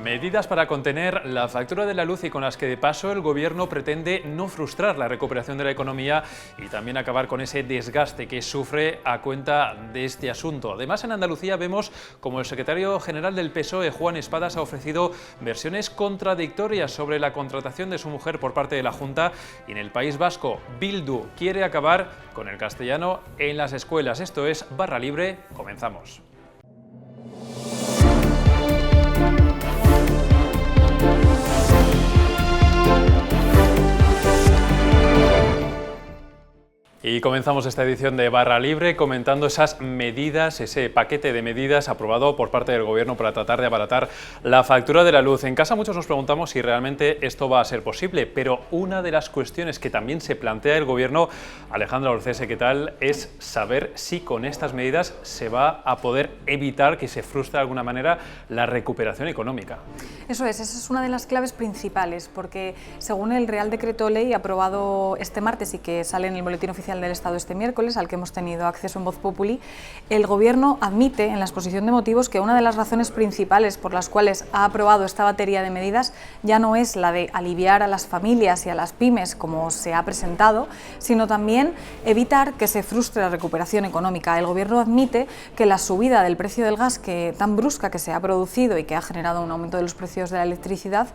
Medidas para contener la factura de la luz y con las que de paso el Gobierno pretende no frustrar la recuperación de la economía y también acabar con ese desgaste que sufre a cuenta de este asunto. Además, en Andalucía vemos como el secretario general del PSOE, Juan Espadas, ha ofrecido versiones contradictorias sobre la contratación de su mujer por parte de la Junta, y en el País Vasco, Bildu quiere acabar con el castellano en las escuelas. Esto es Barra Libre, comenzamos. Y comenzamos esta edición de Barra Libre comentando esas medidas, ese paquete de medidas aprobado por parte del Gobierno para tratar de abaratar la factura de la luz. En casa muchos nos preguntamos si realmente esto va a ser posible, pero una de las cuestiones que también se plantea el Gobierno, Alejandra Olcese, ¿qué tal?, es saber si con estas medidas se va a poder evitar que se frustre de alguna manera la recuperación económica. Eso es, esa es una de las claves principales, porque según el Real Decreto Ley aprobado este martes y que sale en el Boletín Oficial del Estado este miércoles, al que hemos tenido acceso en Voz Populi, el Gobierno admite en la exposición de motivos que una de las razones principales por las cuales ha aprobado esta batería de medidas ya no es la de aliviar a las familias y a las pymes como se ha presentado, sino también evitar que se frustre la recuperación económica. El Gobierno admite que la subida del precio del gas tan brusca que se ha producido y que ha generado un aumento de los precios de la electricidad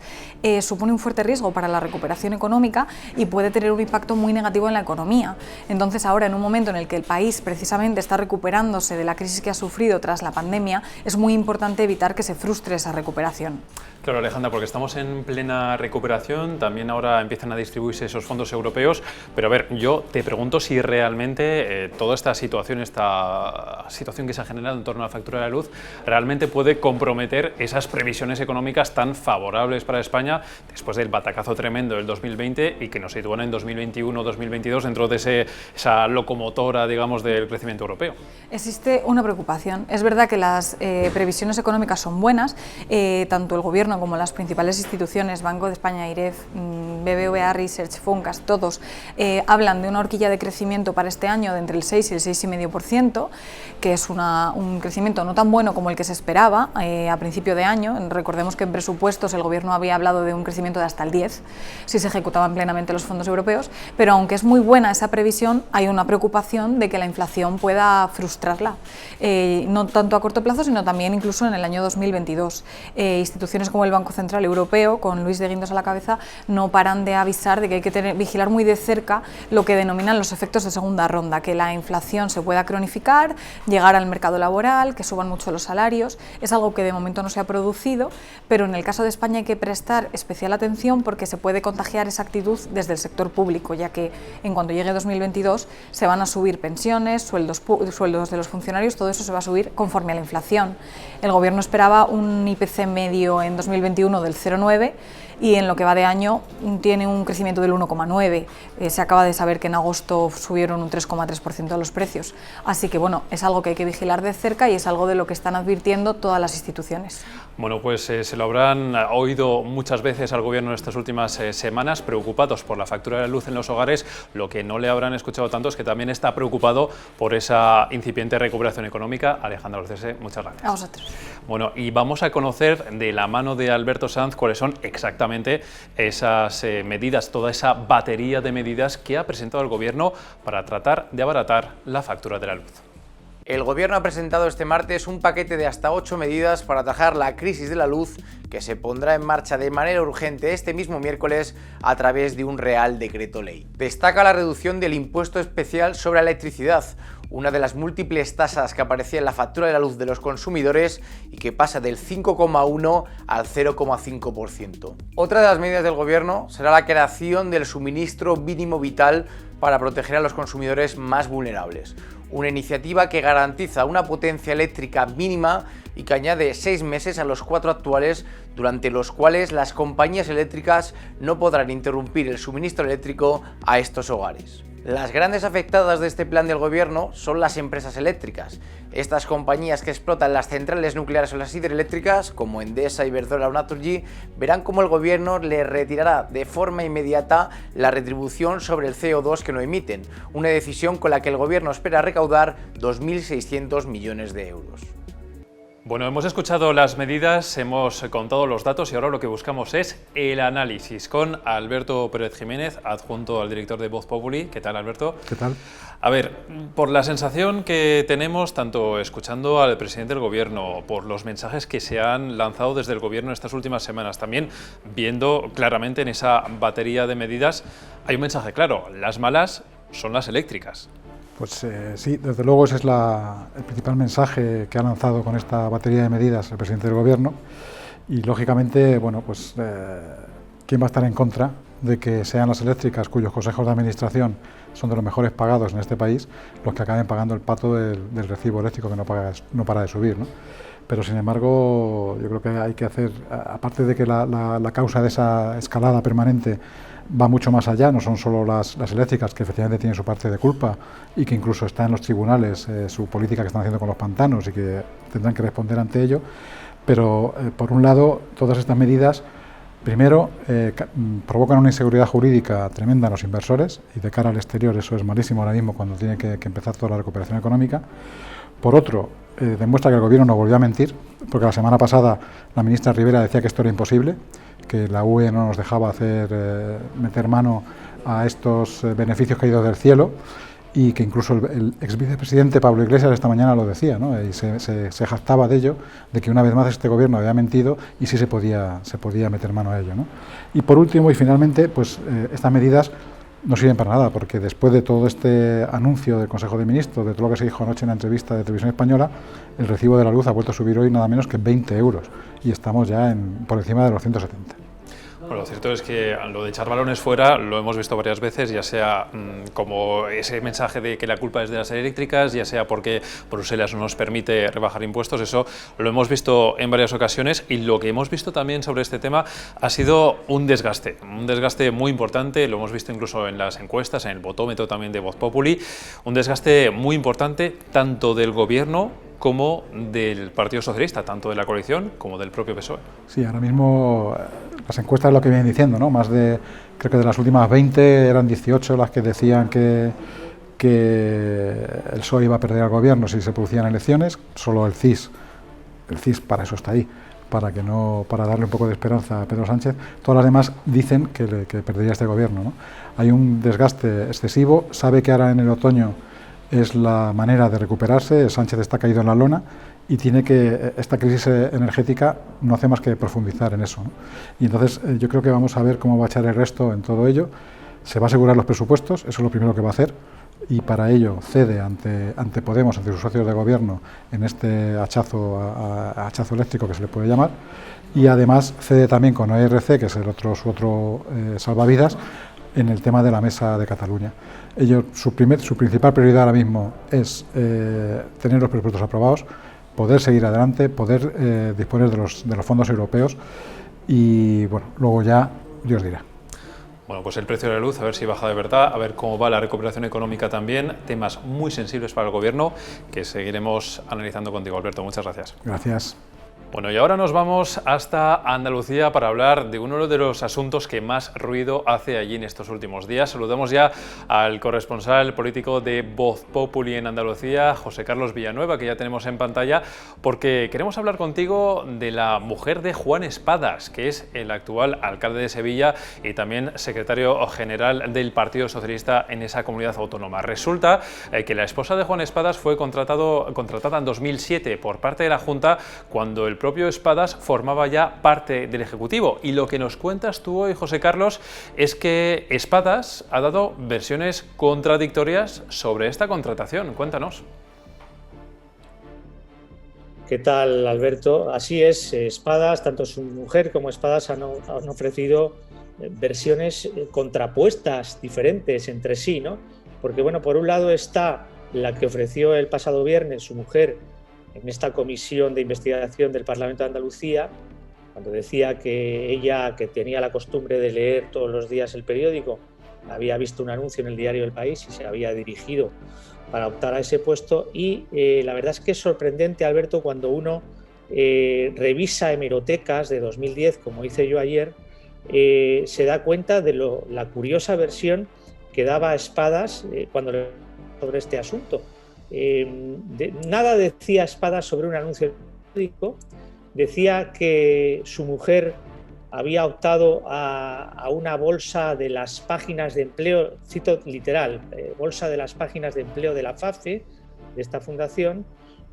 supone un fuerte riesgo para la recuperación económica y puede tener un impacto muy negativo en la economía. Entonces ahora, en un momento en el que el país precisamente está recuperándose de la crisis que ha sufrido tras la pandemia, es muy importante evitar que se frustre esa recuperación. Claro, Alejandra, porque estamos en plena recuperación, también ahora empiezan a distribuirse esos fondos europeos, pero a ver, yo te pregunto si realmente toda esta situación que se ha generado en torno a la factura de la luz, realmente puede comprometer esas previsiones económicas tan favorables para España después del batacazo tremendo del 2020 y que nos sitúan en 2021-2022 dentro de esa locomotora, digamos, del crecimiento europeo. Existe una preocupación. Es verdad que las previsiones económicas son buenas, tanto el Gobierno como las principales instituciones, Banco de España, IREF, BBVA Research, FONCAS, todos hablan de una horquilla de crecimiento para este año de entre el 6 y el 6,5%, que es un crecimiento no tan bueno como el que se esperaba a principio de año. Recordemos que en presupuestos el Gobierno había hablado de un crecimiento de hasta el 10%, si se ejecutaban plenamente los fondos europeos, pero aunque es muy buena esa previsión, hay una preocupación de que la inflación pueda frustrarla, no tanto a corto plazo, sino también incluso en el año 2022. Instituciones como el Banco Central Europeo, con Luis de Guindos a la cabeza, no paran de avisar de que hay que vigilar muy de cerca lo que denominan los efectos de segunda ronda, que la inflación se pueda cronificar, llegar al mercado laboral, que suban mucho los salarios. Es algo que de momento no se ha producido, pero en el caso de España hay que prestar especial atención porque se puede contagiar esa actitud desde el sector público, ya que en cuanto llegue 2022 se van a subir pensiones, sueldos de los funcionarios, todo eso se va a subir conforme a la inflación. El Gobierno esperaba un IPC medio en 2021 del 0,9 y en lo que va de año tiene un crecimiento del 1,9. Se acaba de saber que en agosto subieron un 3,3% los precios. Así que bueno, es algo que hay que vigilar de cerca y es algo de lo que están advirtiendo todas las instituciones. Bueno, pues se lo habrán oído muchas veces al Gobierno en estas últimas semanas, preocupados por la factura de la luz en los hogares. Lo que no le habrán escuchado tanto es que también está preocupado por esa incipiente recuperación económica. Alejandra Olcese, muchas gracias. A vosotros. Bueno, y vamos a conocer de la mano de Alberto Sanz cuáles son exactamente esas medidas, toda esa batería de medidas que ha presentado el Gobierno para tratar de abaratar la factura de la luz. El Gobierno ha presentado este martes un paquete de hasta 8 medidas para atajar la crisis de la luz que se pondrá en marcha de manera urgente este mismo miércoles a través de un Real Decreto Ley. Destaca la reducción del impuesto especial sobre la electricidad, una de las múltiples tasas que aparecía en la factura de la luz de los consumidores y que pasa del 5,1 al 0,5%. Otra de las medidas del Gobierno será la creación del suministro mínimo vital para proteger a los consumidores más vulnerables. Una iniciativa que garantiza una potencia eléctrica mínima y que añade 6 meses a los 4 actuales, durante los cuales las compañías eléctricas no podrán interrumpir el suministro eléctrico a estos hogares. Las grandes afectadas de este plan del Gobierno son las empresas eléctricas. Estas compañías que explotan las centrales nucleares o las hidroeléctricas, como Endesa, Iberdrola o Naturgy, verán cómo el Gobierno les retirará de forma inmediata la retribución sobre el CO2 que no emiten, una decisión con la que el Gobierno espera recaudar 2.600 millones de euros. Bueno, hemos escuchado las medidas, hemos contado los datos y ahora lo que buscamos es el análisis con Alberto Pérez Jiménez, adjunto al director de Voz Populi. ¿Qué tal, Alberto? ¿Qué tal? A ver, por la sensación que tenemos, tanto escuchando al presidente del Gobierno, por los mensajes que se han lanzado desde el Gobierno estas últimas semanas, también viendo claramente en esa batería de medidas, hay un mensaje claro: las malas son las eléctricas. Pues sí, desde luego ese es el principal mensaje que ha lanzado con esta batería de medidas el presidente del Gobierno y, lógicamente, bueno, pues ¿quién va a estar en contra de que sean las eléctricas, cuyos consejos de administración son de los mejores pagados en este país, los que acaben pagando el pato del recibo eléctrico que no para de subir, ¿no? Pero, sin embargo, yo creo que hay que hacer, aparte de que la causa de esa escalada permanente va mucho más allá, no son solo las eléctricas, que efectivamente tienen su parte de culpa y que incluso está en los tribunales su política que están haciendo con los pantanos y que tendrán que responder ante ello, pero por un lado todas estas medidas, primero, provocan una inseguridad jurídica tremenda en los inversores y de cara al exterior eso es malísimo ahora mismo cuando tiene que empezar toda la recuperación económica. Por otro, demuestra que el Gobierno no volvió a mentir, porque la semana pasada la ministra Rivera decía que esto era imposible, que la UE no nos dejaba meter mano a estos beneficios caídos del cielo, y que incluso el ex vicepresidente Pablo Iglesias esta mañana lo decía, ¿no? Y se jactaba de ello, de que una vez más este Gobierno había mentido y sí se podía meter mano a ello, ¿no? Y por último y finalmente, pues estas medidas no sirven para nada, porque después de todo este anuncio del Consejo de Ministros, de todo lo que se dijo anoche en la entrevista de Televisión Española, el recibo de la luz ha vuelto a subir hoy nada menos que 20 euros y estamos ya por encima de los 170. Bueno, lo cierto es que lo de echar balones fuera lo hemos visto varias veces, ya sea como ese mensaje de que la culpa es de las eléctricas, ya sea porque Bruselas no nos permite rebajar impuestos. Eso lo hemos visto en varias ocasiones, y lo que hemos visto también sobre este tema ha sido un desgaste muy importante. Lo hemos visto incluso en las encuestas, en el votómetro también de Voz Populi, un desgaste muy importante tanto del Gobierno como del Partido Socialista, tanto de la coalición como del propio PSOE. Sí, ahora mismo las encuestas es lo que vienen diciendo, ¿no? Creo que de las últimas 20 eran 18 las que decían que el PSOE iba a perder al Gobierno si se producían elecciones. Solo el CIS para eso está ahí, para darle un poco de esperanza a Pedro Sánchez. Todas las demás dicen que perdería este Gobierno, ¿no? Hay un desgaste excesivo, sabe que ahora en el otoño es la manera de recuperarse. Sánchez está caído en la lona y esta crisis energética no hace más que profundizar en eso, ¿no? Y entonces yo creo que vamos a ver cómo va a echar el resto en todo ello. Se va a asegurar los presupuestos, eso es lo primero que va a hacer, y para ello cede ante Podemos, ante sus socios de gobierno, en este hachazo eléctrico que se le puede llamar, y además cede también con ORC, que es su otro salvavidas, en el tema de la mesa de Cataluña. Su principal prioridad ahora mismo es tener los presupuestos aprobados, poder seguir adelante, poder disponer de los fondos europeos y, bueno, luego ya Dios dirá. Bueno, pues el precio de la luz, a ver si baja de verdad, a ver cómo va la recuperación económica también, temas muy sensibles para el Gobierno que seguiremos analizando contigo, Alberto. Muchas gracias. Gracias. Bueno, y ahora nos vamos hasta Andalucía para hablar de uno de los asuntos que más ruido hace allí en estos últimos días. Saludamos ya al corresponsal político de Voz Populi en Andalucía, José Carlos Villanueva, que ya tenemos en pantalla, porque queremos hablar contigo de la mujer de Juan Espadas, que es el actual alcalde de Sevilla y también secretario general del Partido Socialista en esa comunidad autónoma. Resulta que la esposa de Juan Espadas fue contratada en 2007 por parte de la Junta, cuando el propio Espadas formaba ya parte del Ejecutivo. Y lo que nos cuentas tú hoy, José Carlos, es que Espadas ha dado versiones contradictorias sobre esta contratación. Cuéntanos. ¿Qué tal, Alberto? Así es, Espadas, tanto su mujer como Espadas han ofrecido versiones contrapuestas, diferentes entre sí, ¿no? Porque, bueno, por un lado está la que ofreció el pasado viernes su mujer en esta comisión de investigación del Parlamento de Andalucía, cuando decía que ella, que tenía la costumbre de leer todos los días el periódico, había visto un anuncio en el diario El País y se había dirigido para optar a ese puesto. Y la verdad es que es sorprendente, Alberto, cuando uno revisa hemerotecas de 2010, como hice yo ayer, se da cuenta de la curiosa versión que daba Espadas cuando sobre este asunto. Nada decía Espadas sobre un anuncio periódico, decía que su mujer había optado a una bolsa de las páginas de empleo, cito literal, bolsa de las páginas de empleo de la FAFE, de esta fundación,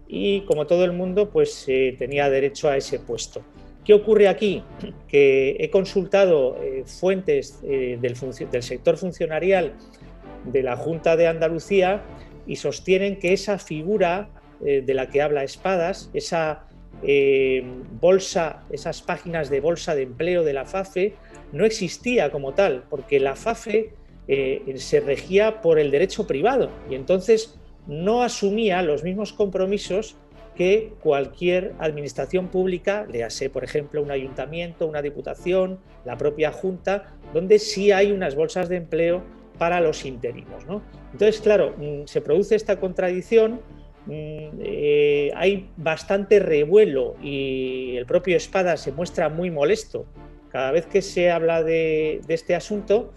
y como todo el mundo, pues tenía derecho a ese puesto. ¿Qué ocurre aquí? Que he consultado fuentes del sector funcionarial de la Junta de Andalucía y sostienen que esa figura de la que habla Espadas, esa bolsa, esas páginas de bolsa de empleo de la FAFE, no existía como tal, porque la FAFE se regía por el derecho privado y entonces no asumía los mismos compromisos que cualquier administración pública, léase por ejemplo un ayuntamiento, una diputación, la propia Junta, donde sí hay unas bolsas de empleo para los interinos, ¿no? Entonces, claro, se produce esta contradicción. Hay bastante revuelo y el propio Espadas se muestra muy molesto cada vez que se habla de este asunto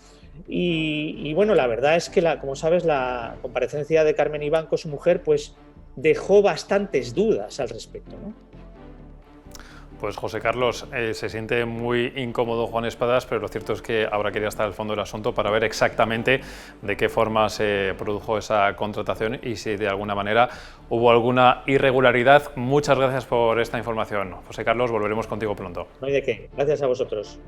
y bueno, la verdad es que, como sabes, la comparecencia de Carmen Ibanco, su mujer, pues dejó bastantes dudas al respecto, ¿no? Pues José Carlos, se siente muy incómodo Juan Espadas, pero lo cierto es que habrá que ir hasta el fondo del asunto para ver exactamente de qué forma se produjo esa contratación y si de alguna manera hubo alguna irregularidad. Muchas gracias por esta información. José Carlos, volveremos contigo pronto. No hay de qué. Gracias a vosotros.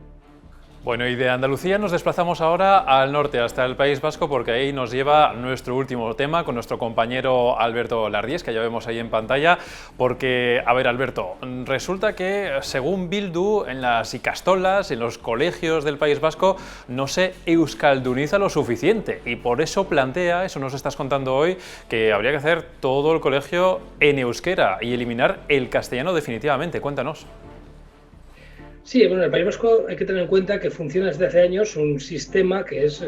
Bueno, y de Andalucía nos desplazamos ahora al norte, hasta el País Vasco, porque ahí nos lleva nuestro último tema con nuestro compañero Alberto Lardíez, que ya vemos ahí en pantalla, porque, a ver, Alberto, resulta que según Bildu, en las ikastolas, en los colegios del País Vasco, no se euskalduniza lo suficiente, y por eso plantea, eso nos estás contando hoy, que habría que hacer todo el colegio en euskera y eliminar el castellano definitivamente. Cuéntanos. Sí, bueno, en el País Vasco hay que tener en cuenta que funciona desde hace años un sistema que es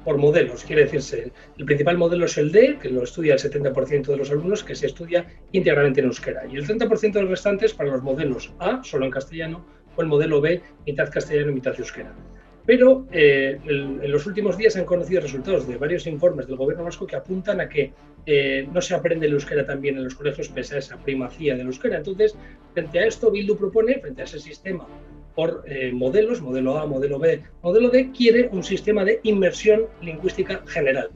por modelos. Quiere decirse, el principal modelo es el D, que lo estudia el 70% de los alumnos, que se estudia íntegramente en euskera. Y el 30% de los restantes para los modelos A, solo en castellano, o el modelo B, mitad castellano y mitad euskera. Pero en los últimos días se han conocido resultados de varios informes del gobierno vasco que apuntan a que no se aprende el euskera también en los colegios pese a esa primacía del euskera. Entonces, frente a esto, Bildu propone, frente a ese sistema por modelos, modelo A, modelo B, modelo D, quiere un sistema de inmersión lingüística general.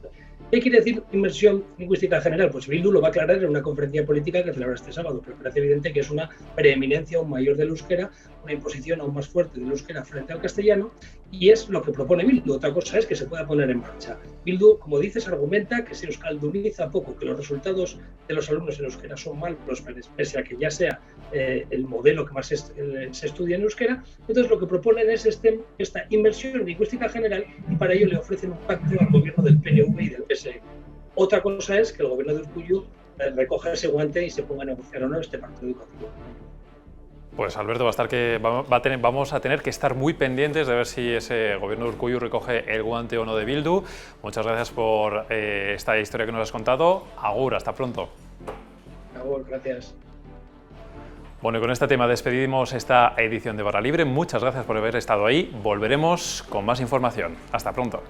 ¿Qué quiere decir inmersión lingüística general? Pues Bildu lo va a aclarar en una conferencia política que celebra este sábado, pero parece evidente que es una preeminencia aún mayor del euskera, una imposición aún más fuerte del euskera frente al castellano, y es lo que propone Bildu. Otra cosa es que se pueda poner en marcha. Bildu, como dices, argumenta que se euskalduniza poco, que los resultados de los alumnos en euskera son malos, pese a que ya sea el modelo que más se estudia en euskera. Entonces lo que proponen es esta inmersión lingüística general y para ello le ofrecen un pacto al gobierno del PNV y del PSE. Otra cosa es que el gobierno de Urkullu recoja ese guante y se ponga a negociar o no este pacto educativo. Pues Alberto, vamos a tener que estar muy pendientes de ver si ese gobierno de Urkullu recoge el guante o no de Bildu. Muchas gracias por esta historia que nos has contado. Agur, hasta pronto. Agur, gracias. Bueno, y con este tema despedimos esta edición de Barra Libre. Muchas gracias por haber estado ahí. Volveremos con más información. Hasta pronto.